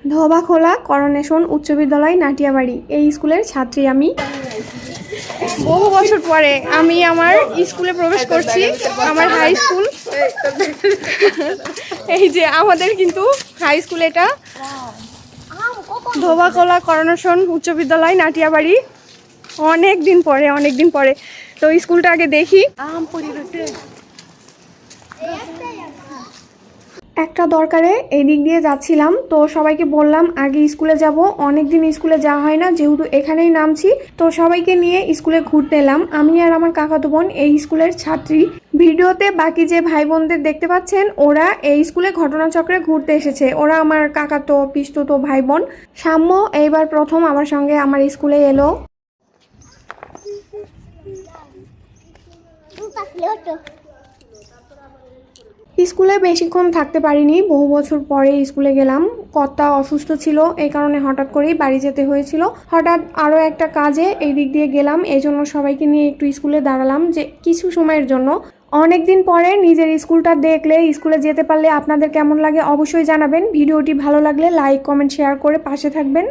Dhobakhola coronation উচ্চ বিদ্যালয় নাটিয়াবাড়ি, এই স্কুলের ছাত্রী আমি। বহু বছর পরে আমি আমার স্কুলে প্রবেশ করছি, আমার হাই স্কুল। এই যে আমাদের কিন্তু হাই স্কুল, এটা ধোবাখোলা করোনেশন উচ্চ বিদ্যালয় নাটিয়াবাড়ি। অনেক দিন পরে তো স্কুলটা আগে দেখি। একটা দরকারে এই দিক দিয়ে যাচ্ছিলাম, তো সবাইকে বললাম আগে স্কুলে যাব, অনেক দিন স্কুলে যাওয়া হয় না, যেহেতু এখানেই নামছি, তো সবাইকে নিয়ে স্কুলে ঘুরতে এলাম। আমি আর আমার কাকাতো বোন এই স্কুলের ছাত্রী। ভিডিওতে বাকি যে ভাই বোনদের দেখতে পাচ্ছেন, ওরা এই স্কুলে ঘটনাচক্রে ঘুরতে এসেছে। ওরা আমার কাকাতো পিসতুতো ভাই বোন। সাম্য এইবার প্রথম আমার সঙ্গে আমার স্কুলে এলো। স্কুলে বেশিক্ষণ থাকতে পারিনি, বহু বছর পরে স্কুলে গেলাম। কর্তা অসুস্থ ছিল, এই কারণে হঠাৎ করেই বাড়ি যেতে হয়েছিল। হঠাৎ আরও একটা কাজে এই দিক দিয়ে গেলাম, এই জন্য সবাইকে নিয়ে একটু স্কুলে দাঁড়ালাম যে কিছু সময়ের জন্য। অনেক দিন পরে নিজের স্কুলটা দেখলে, স্কুলে যেতে পারলে আপনাদের কেমন লাগে অবশ্যই জানাবেন। ভিডিওটি ভালো লাগলে লাইক কমেন্ট শেয়ার করে পাশে থাকবেন।